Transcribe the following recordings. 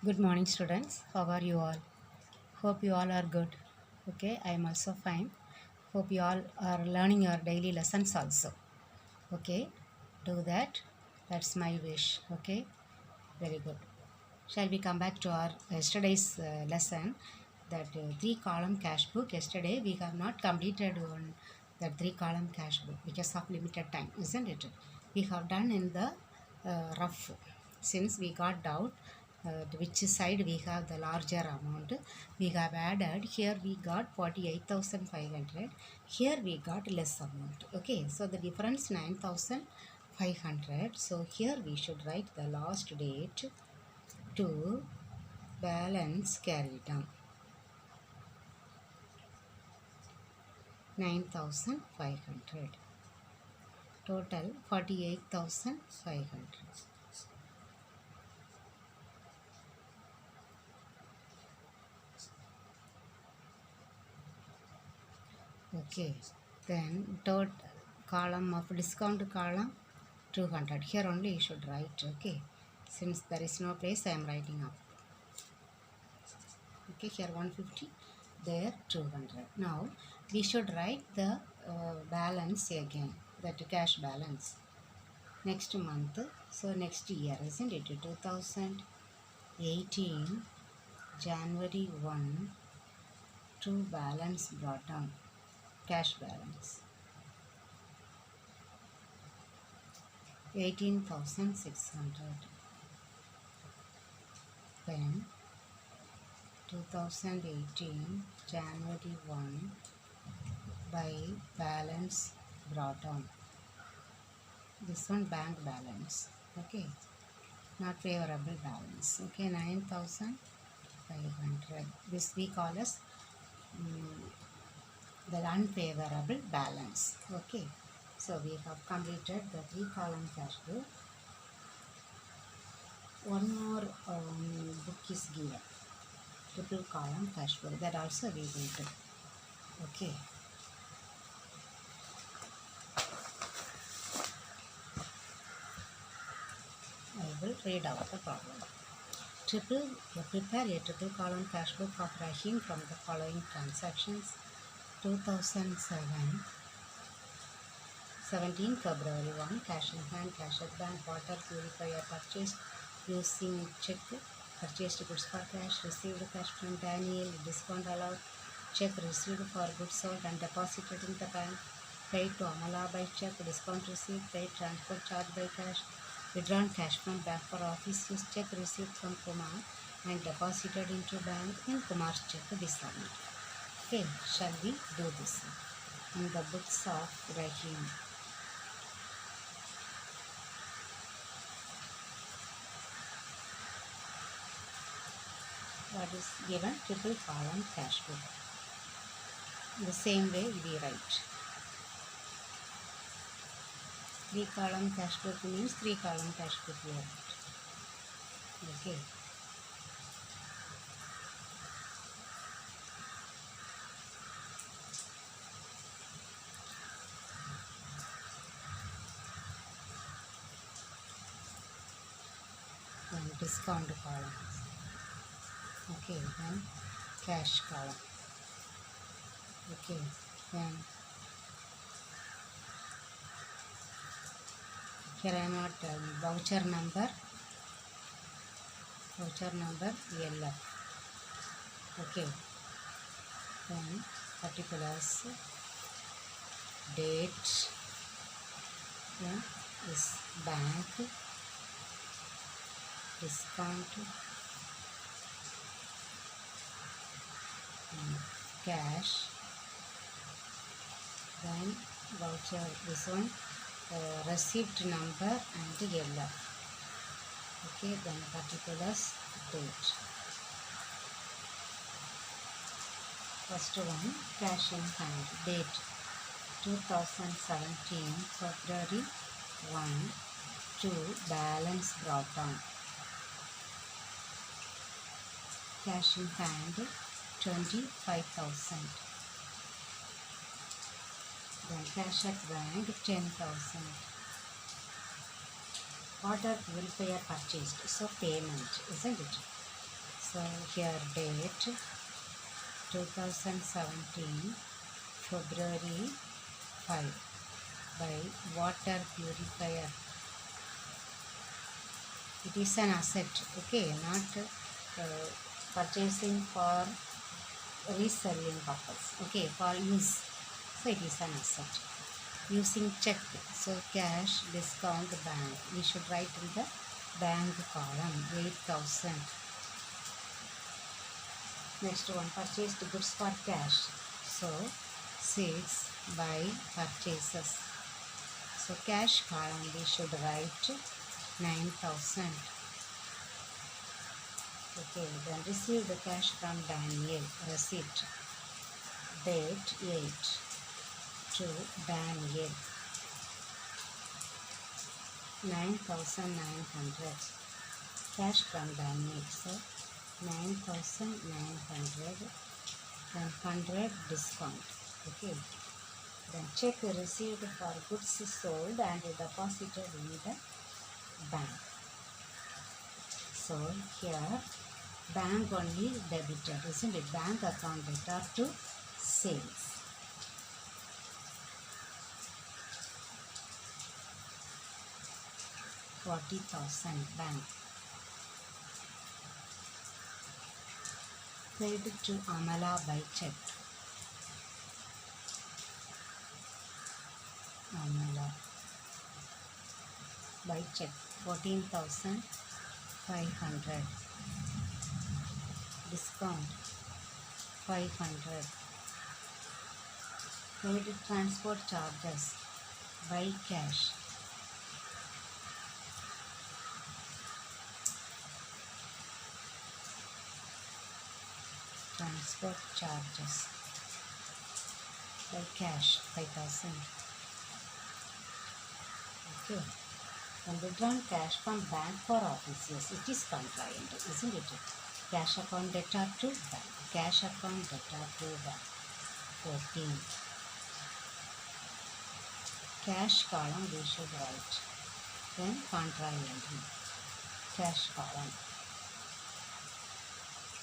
Good morning, students. How are you all? Hope you all are good. Okay, I am also fine. Hope you all are learning your daily lessons also. Okay, do that. That's my wish. Okay, very good. Shall we come back to our yesterday's lesson? That three-column cash book. Yesterday we have not completed on that three-column cash book because of limited time, isn't it? We have done in the rough. Since we got doubt which side we have the larger amount, we have added. Here we got 48,500. Here we got less amount. Okay, so the difference 9,500. So here we should write the last date to balance carry down 9,500, total 48,500. Okay, then third column of discount column 200. Here only you should write. Okay, since there is no place I am writing up. Okay, here 150, there 200. Now we should write the balance again, that cash balance next month. So next year, isn't it? 2018 January 1 to balance brought down, cash balance 18,600. Then 2018 January 1 by balance brought down. This one bank balance. Okay, not favorable balance. Okay, 9,500. This we call as the unfavorable balance. Okay, so we have completed the three-column cash book. One more book is given, triple column cash book. That also we will do. Okay. I will read out the problem. Prepare a triple column cash book of Rahim from the following transactions: 2007, 17 February 1, cash in hand, cash at bank, water purifier purchased using check, purchased goods for cash, received cash from Daniel, discount allowed, check received for goods sold and deposited in the bank, paid to Amala by check, discount received, paid transport charge by cash, withdrawn cash from bank for office use, check received from Kumar and deposited into bank in Kumar's check discount. Okay, shall we do this in the books of Rahim? What is given? Triple column cash book. The same way we write. Three column cash book means three column cash book we write. Okay. Then discount column. Okay, then cash column. Okay, then here I am not voucher number LF. Okay, then particulars, date, then is bank, discount, cash, then voucher, this one receipt number and LF. Okay, then particulars, date. First one, cash in hand, date 2017 February 1 to balance brought down. Cash in hand 25,000. Then cash at bank 10,000. Water purifier purchased, so payment, isn't it? So here date 2017 February 5 by water purifier. It is an asset, okay, not purchasing for reselling purpose, okay, for use. So it is an asset. Using check, so cash, discount, bank. We should write in the bank column 8,000. Next one, purchased goods for cash. So sales by purchases. So cash column we should write 9,000. Okay, then received the cash from Daniel. Receipt. Date 8 to Daniel. 9,900. Cash from Daniel. So 9,900. Then 100 discount. Okay. Then check received for goods sold and deposited in the bank. So here bank only debited, isn't it? Bank account debtor to sales. $40,000 bank. Paid to Amala by check. Amala by check 14,500. Discount 500. Paid transport charges by cash. Transport charges by cash 5,000. Okay. And withdrawn cash from bank for office use. It is compliant, isn't it? Cash account debtor to bank. Cash account debtor to bank. 14. Cash column we should write. Then contra entry. Cash column.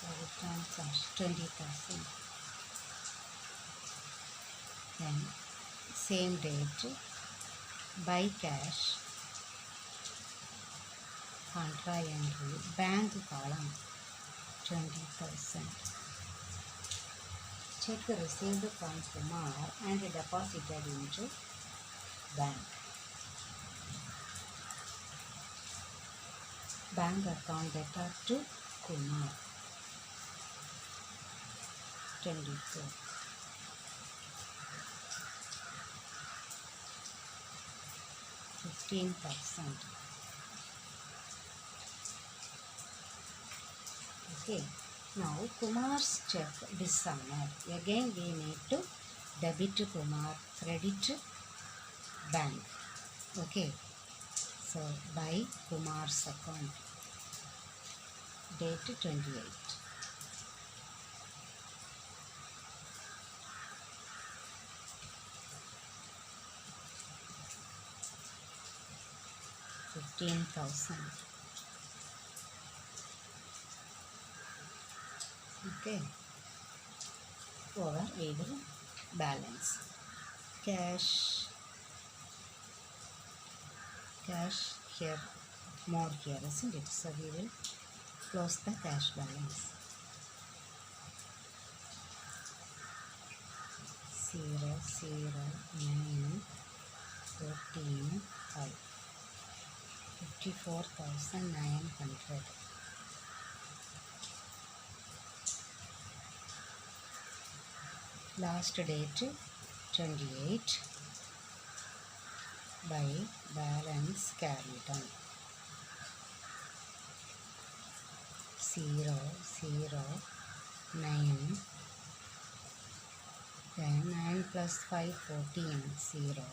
So return cash 20,000. Then same date. Buy cash. Contra entry. Bank column 20,000. Check received from Kumar and deposited into bank. Bank account debtor to Kumar 24. $15,000. Okay. Now Kumar's check dishonored. Again we need to debit to Kumar, credit bank. Okay. So by Kumar's account. Date 28. $15,000. Okay. Over we will balance. Cash here, more here, isn't it? So we will close the cash balance. 0, 0, 9, 14, 5. 54,900. Last date 28 by balance carried on. 0, 0, 9. Then 9 plus 5, 14. 0.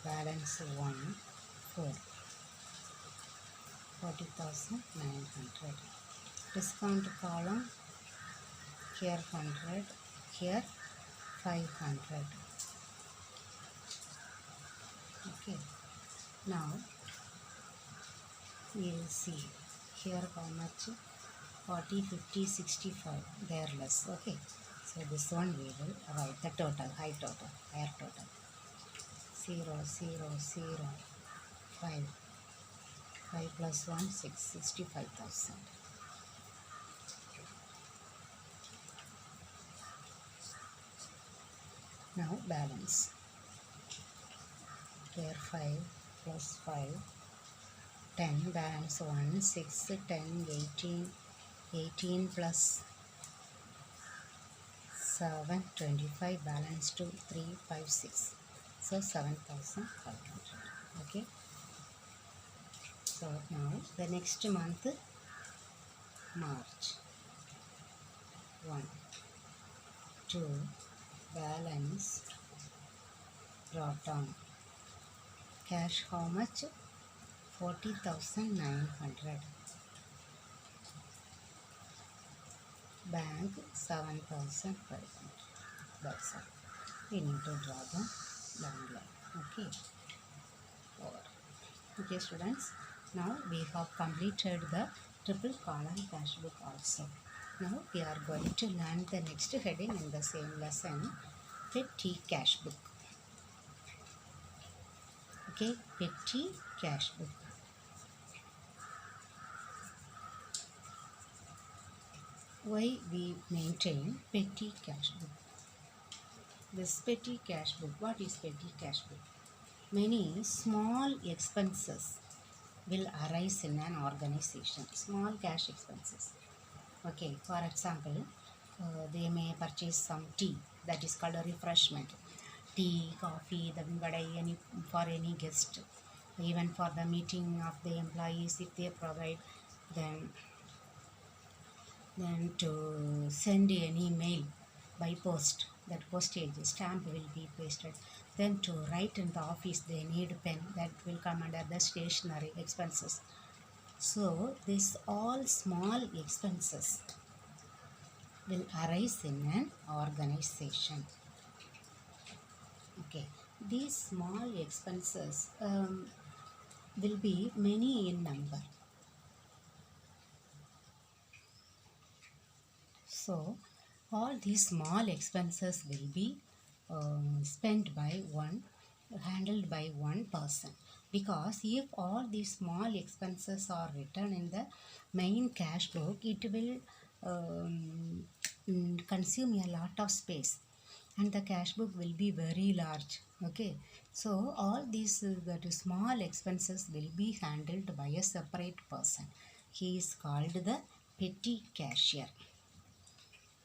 Balance 1, 4. 40,900. Discount column. Here 100. Here 500. Okay. Now we will see here how much 40, 50, 65, they are less. Okay, so this one we will write the total, higher total. 0, 0, 0, 5, 5 plus 1, 6, 65,000. Now balance. Here 5 plus 5, 10, balance 1, 6, 10, 18, 18 plus 7, 25, balance 2, 3, 5, 6. So 7,500. Okay. So now the next month, March. 1, 2, balance brought down. Cash how much? 40,900. Bank 7,500. That's all. We need to draw the long line. Okay. Over. Okay, students. Now we have completed the triple column cash book also. Now we are going to learn the next heading in the same lesson, petty cash book. Okay, petty cash book. Why we maintain petty cash book? This petty cash book. What is petty cash book? Many small expenses will arise in an organization. Small cash expenses. Okay, for example, they may purchase some tea, that is called a refreshment. Tea, coffee, the vadai, any for any guest, even for the meeting of the employees, if they provide, then to send an email by post, that postage stamp will be pasted. Then to write in the office, they need pen, that will come under the stationery expenses. So this all small expenses will arise in an organization. Okay, these small expenses will be many in number. So all these small expenses will be spent by one, handled by one person. Because if all these small expenses are written in the main cash book, it will consume a lot of space, and the cash book will be very large. Okay, so all these that small expenses will be handled by a separate person. He is called the petty cashier.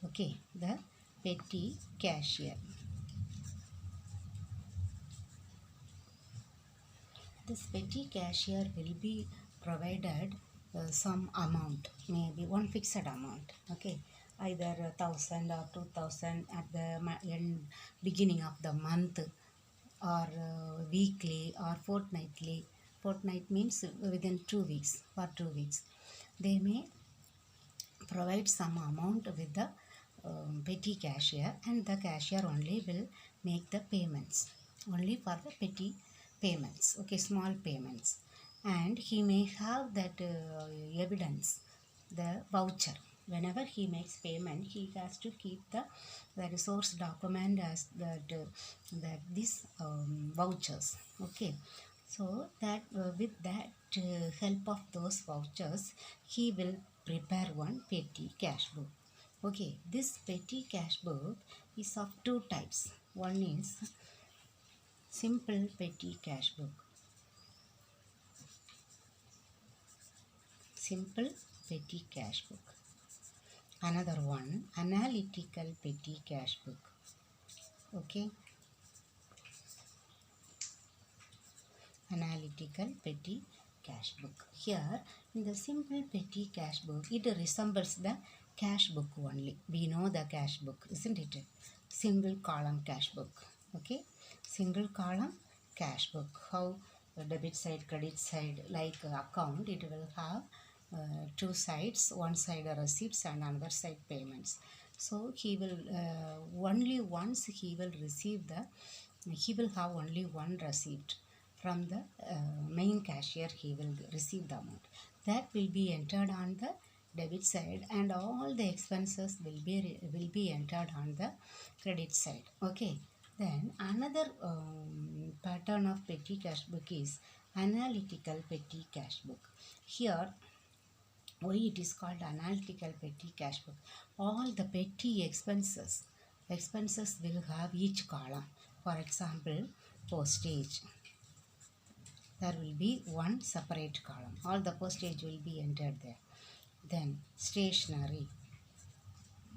Okay, the petty cashier. This petty cashier will be provided some amount, maybe one fixed amount. Okay, either 1,000 or 2,000 at the end, beginning of the month, or weekly or fortnightly. Fortnight means within 2 weeks, for 2 weeks. They may provide some amount with the petty cashier, and the cashier only will make the payments, only for the petty payments. Okay, small payments. And he may have that evidence, the voucher. Whenever he makes payment, he has to keep the resource document as that this vouchers. Okay, so that with that help of those vouchers, he will prepare one petty cash book. Okay, this petty cash book is of two types. One is simple petty cash book. Simple petty cash book. Another one, analytical petty cash book. Okay, analytical petty cash book. Here in the simple petty cash book, it resembles the cash book only. We know the cash book, isn't it? Single column cash book. Okay, single column cash book. How debit side, credit side, like account, it will have two sides. One side are receipts and another side payments. So he will only once he will receive the, he will have only one receipt from the main cashier. He will receive the amount that will be entered on the debit side, and all the expenses will be entered on the credit side. Okay. Then another pattern of petty cash book is analytical petty cash book. Here, why it is called analytical petty cash book? All the petty expenses will have each column. For example, postage, there will be one separate column. All the postage will be entered there. Then stationery.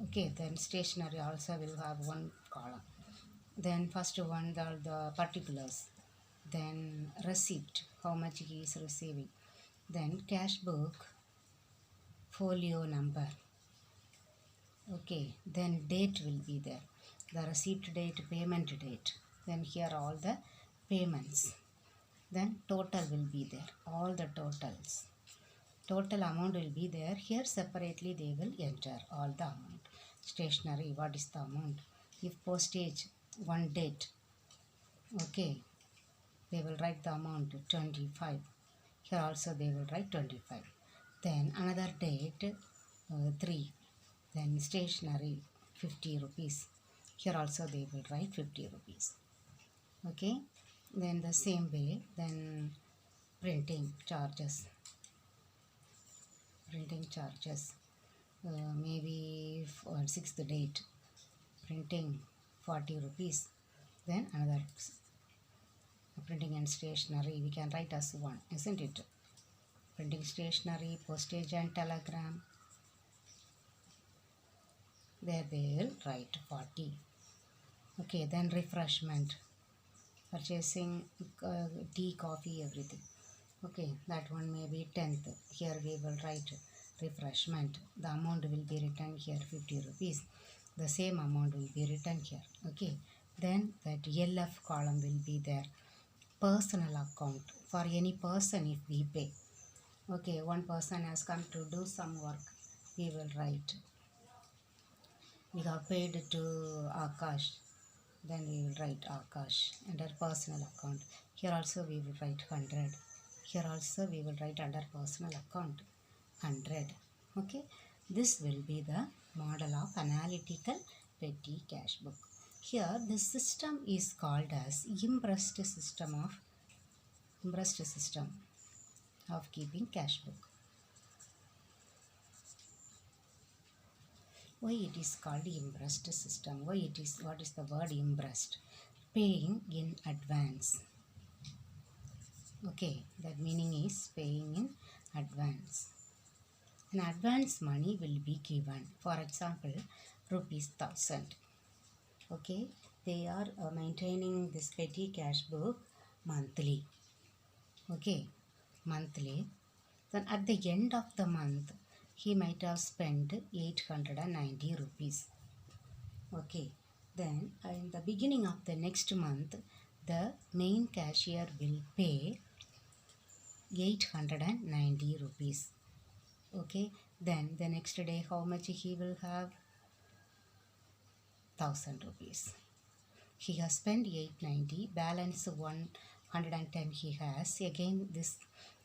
Okay, then stationery also will have one column. Then first one, the particulars. Then receipt, how much he is receiving. Then cash book, folio number. Okay, then date will be there. The receipt date, payment date. Then here all the payments. Then total will be there. All the totals. Total amount will be there. Here separately they will enter all the amount. Stationery, what is the amount? If postage, one date. Okay, they will write the amount 25. Here also they will write 25. Then another date, 3. Then stationery, 50 rupees. Here also they will write 50 rupees. Okay. Then the same way, then printing charges. Maybe for 6th date, printing 40 rupees. Then another printing and stationery, we can write as one, isn't it? Printing, stationery, postage and telegram. There they will write 40. Okay, then refreshment, purchasing tea, coffee, everything. Okay, that one may be 10th. Here we will write refreshment. The amount will be written here 50 rupees. The same amount will be written here. Okay, then that LF column will be there. Personal account, for any person if we pay. Okay, one person has come to do some work, we will write. We have paid to Akash, then we will write Akash under personal account. Here also we will write 100. Here also we will write under personal account 100. Okay, this will be the model of analytical petty cash book. Here this system is called as impressed system of keeping cash book. Why it is called impressed system? What is the word impressed? Paying in advance. Okay, that meaning is paying in advance. An advance money will be given. For example, rupees 1000. Okay, they are maintaining this petty cash book monthly. Okay, monthly. Then at the end of the month, he might have spent 890 rupees. Okay, then in the beginning of the next month, the main cashier will pay 890 rupees. Okay, then the next day how much he will have? 1000 rupees. He has spent 890, balance 110 he has. Again this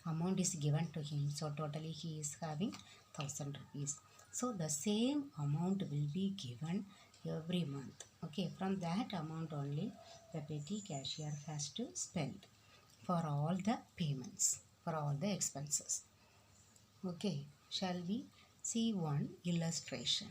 amount is given to him, so totally he is having 1000 rupees. So the same amount will be given every month. Okay, from that amount only the petty cashier has to spend for all the payments, for all the expenses. Okay, shall we see one illustration?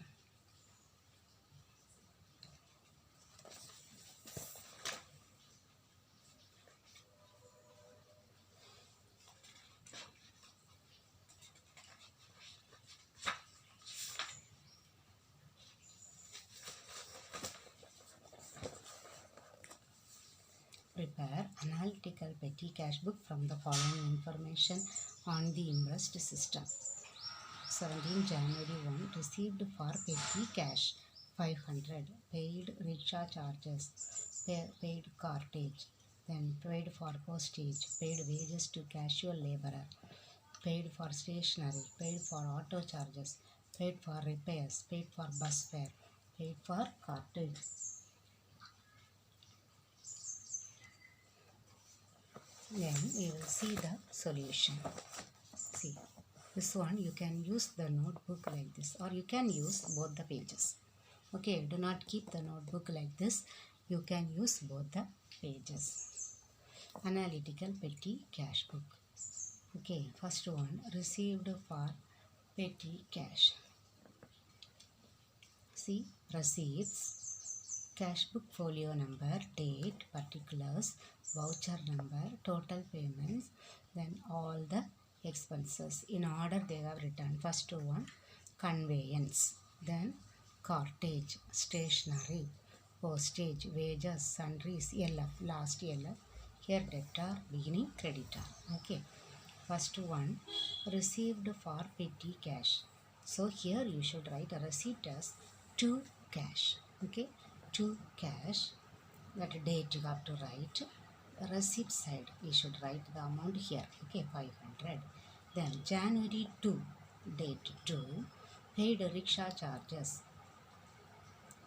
Prepare analytical petty cash book from the following information on the impressed system. 17 January 1 received for petty cash 500, paid rickshaw charges, paid cartage, then paid for postage, paid wages to casual laborer, paid for stationery, paid for auto charges, paid for repairs, paid for bus fare, paid for cartage. Then we will see the solution. See, This one you can use the notebook like this, or you can use both the pages. Okay, do not keep the notebook like this. You can use both the pages. Analytical petty cash book. Okay, first one, received for petty cash. See, receipts, cash book folio number, date, particulars, voucher number, total payments, then all the expenses in order they have written. First one, conveyance, then cartage, stationery, postage, wages, sundries, LF, last LF, here debtor, beginning creditor. Okay, first one, received for petty cash. So here you should write a receipt as to cash. Okay, to cash. That date you have to write. Receipt side you should write the amount here. Okay, 500. Then January 2, date 2, paid rickshaw charges.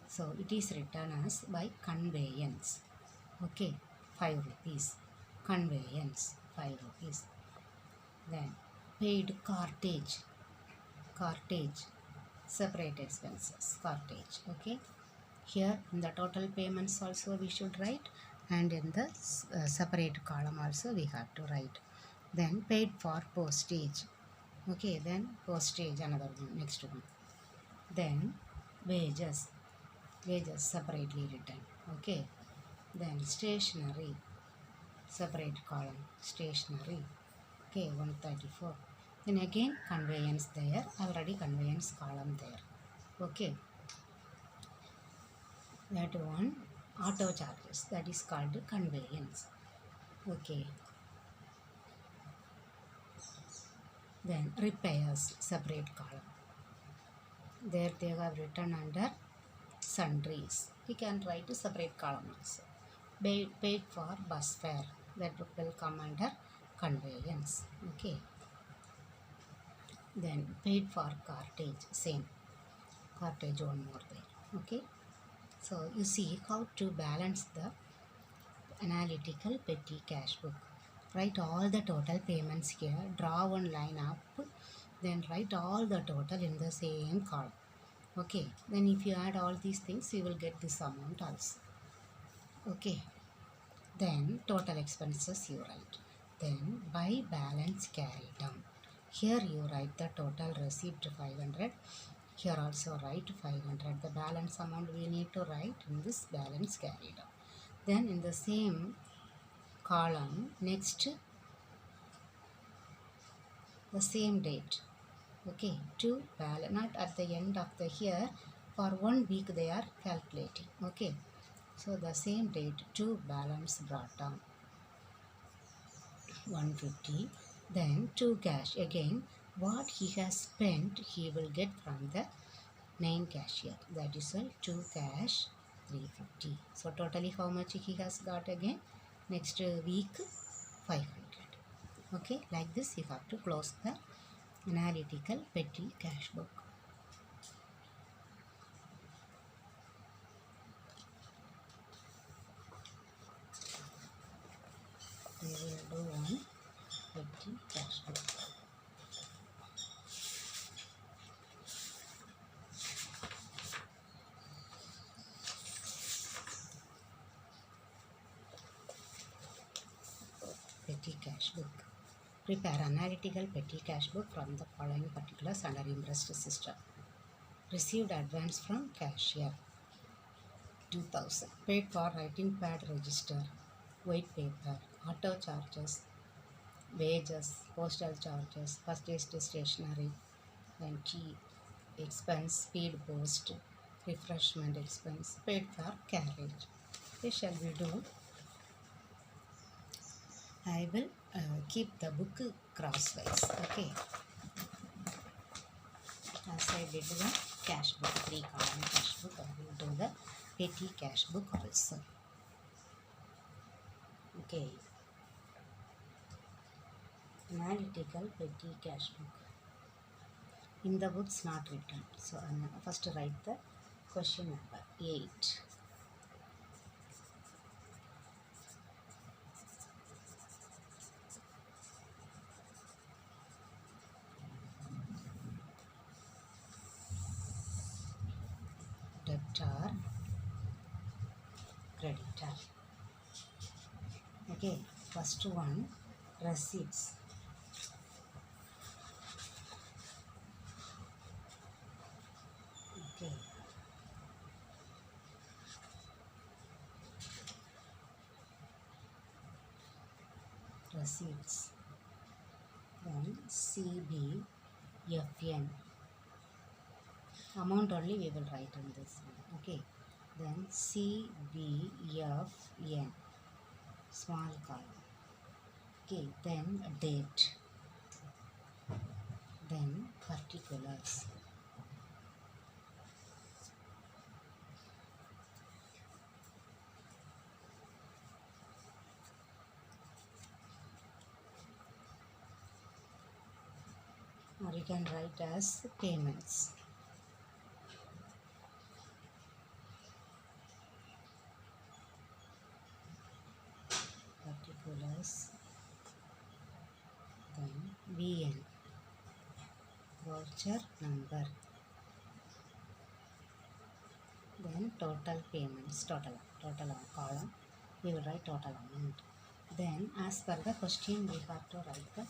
So it is written as by conveyance. Okay, 5 rupees. Conveyance, 5 rupees. Then paid cartage. Cartage, separate expenses. Cartage. Okay. Here in the total payments also we should write, and in the separate column also we have to write. Then paid for postage. Okay. Then postage, another one, next one. Then wages. Wages separately written. Okay. Then stationery, separate column, stationery. Okay, 134. Then again conveyance there, already conveyance column there. Okay, that one, auto charges, that is called conveyance. Okay, then repairs, separate column. There they have written under sundries. We can write a separate column also. Paid for bus fare, that will come under conveyance. Okay, then paid for cartage, same. Cartage one more there. Okay, so you see how to balance the analytical petty cash book. Write all the total payments here, draw one line up, then write all the total in the same column. Okay, then if you add all these things you will get this amount also. Okay, then total expenses you write. Then by balance carried down. Here you write the total received 500. Here also write 500. The balance amount we need to write in this balance carried out. Then in the same column, next the same date. Okay, to balance, not at the end of the year, for 1 week they are calculating. Okay, so the same date to balance brought down 150. Then to cash, again what he has spent he will get from the main cashier, that is all, to cash 350. So totally how much he has got again next week? 500. Okay, like this you have to close the analytical petty cash book. We will do one petty cash book. Petty cash book. Prepare analytical petty cash book from the following particulars under impressed system. Received advance from cashier 2000. Paid for writing pad register, white paper, auto charges, wages, postal charges, purchased stationery, and tea expense, speed post, refreshment expense, paid for carriage. This shall we do? I will keep the book crosswise. Okay, as I did the cash book, 3 column cash book, I will do the petty cash book also. Okay, analytical petty cash book. In the books not written, so I am first write the question number 8. Okay, first one, receipts. Okay, receipts. Then CBFN. Amount only we will write in this one. Okay, then CBFN, small column. Okay, then date, then particulars. Or you can write as payments. Particulars, then VN, voucher number, then total payments, total column, we will write total amount. Then as per the question we have to write the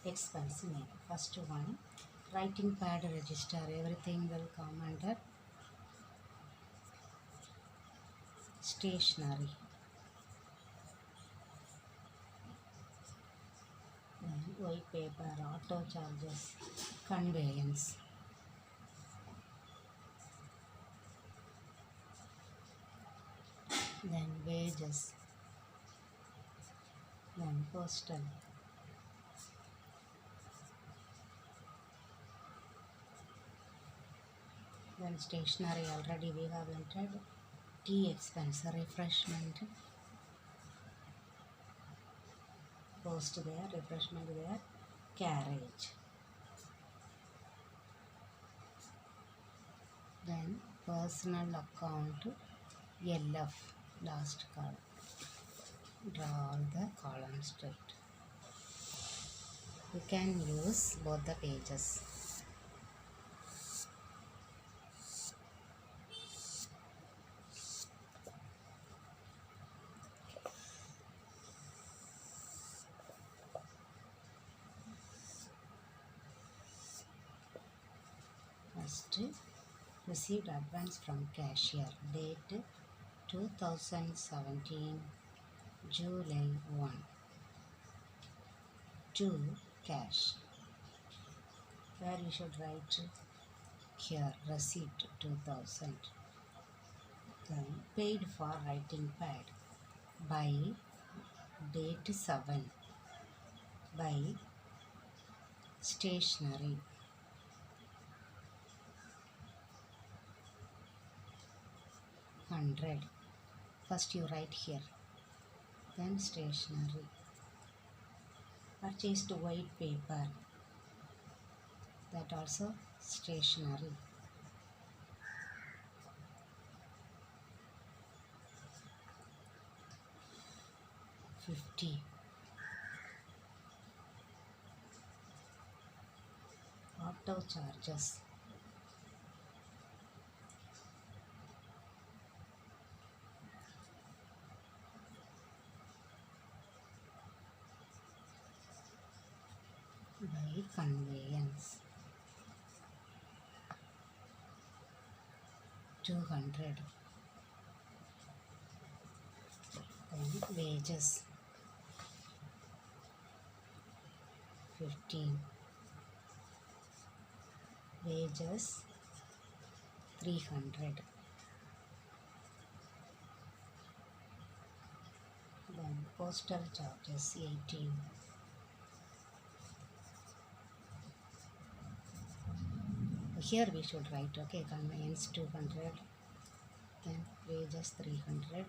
expense name. First one, writing pad register, everything will come under stationery. Then white paper, auto charges, conveyance. Then wages, then postal, then stationery already we have entered, tea expense, refreshment, post there, refreshment there, carriage. Then personal account, LF, last column. Draw all the columns straight. You can use both the pages. First, received advance from cashier, date 2017 July 1, to cash. Where you should write here, receipt 2000. Then paid for writing pad by date 7, by stationery. $100. First you write here, then stationery. Purchased white paper, that also stationery. $50. Auto charges, by conveyance, 200. Then wages, 15. Wages, 300. Then postal charges, 18. Here we should write, okay, conveyance 200, then wages 300,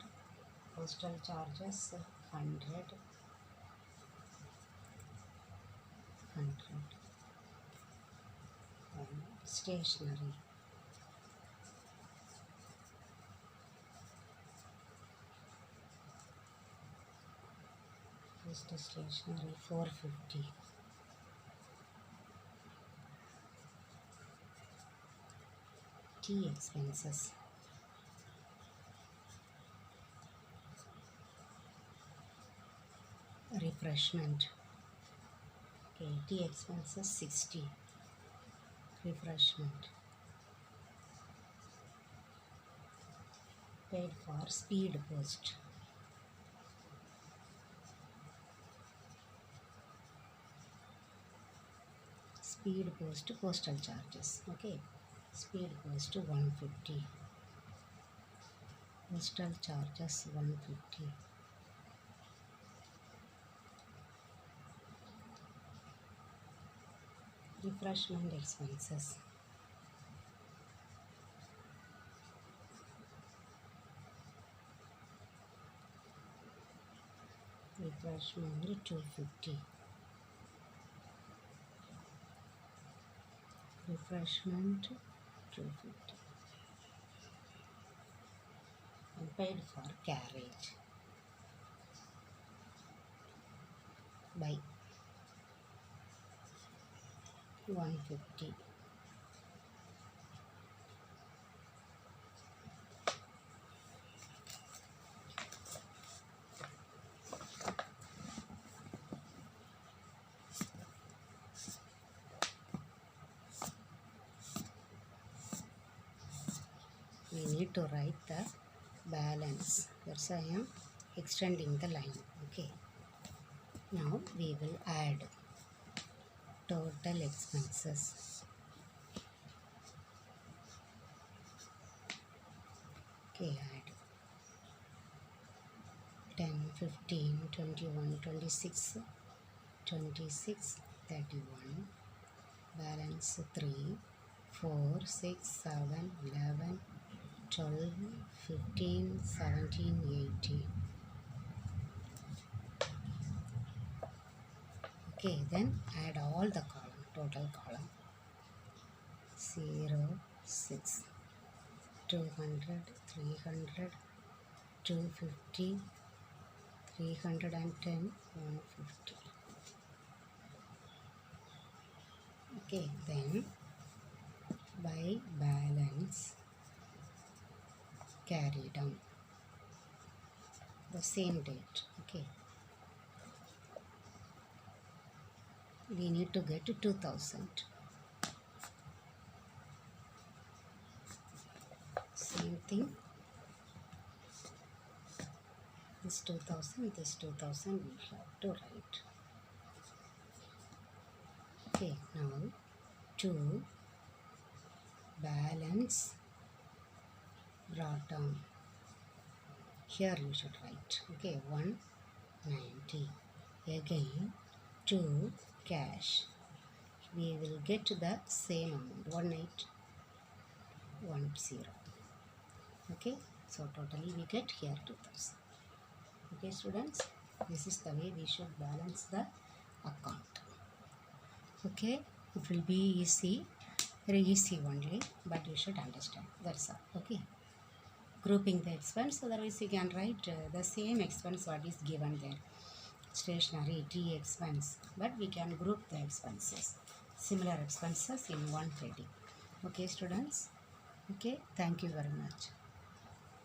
postal charges 100, then stationery, postal stationery 450. Tea expenses, refreshment. Okay, tea expenses 60, refreshment. Paid for speed post. Speed post postal charges. Okay, speed post 150. Postal charges 150. Refreshment expenses. Refreshment 250. Refreshment 250. And paid for carriage by 150. We need to write the balance. That's why I am extending the line. Okay. Now we will add total expenses. Okay, add 10, 15, 21, 26, 26, 31, balance 3, 4, 6, 7, 11, 12, 15, 17, 18. Okay, then add all the column, total column. 0, 6, 200, 300, 250, 310, 150. Okay, then by balance carry down the same date. Okay, we need to get to 2000. Same thing, this 2000, this 2000 we have to write. Okay, now to balance brought down, here you should write. Okay, 190. Again to cash, we will get the same amount, 1810. Okay, so totally we get here 2000. Okay students, this is the way we should balance the account. Okay, it will be easy, very easy only, but you should understand, that's all. Okay, grouping the expense, otherwise you can write the same expense what is given there, stationery, tea expense, but we can group the expenses, similar expenses in one heading. Okay students, okay, thank you very much.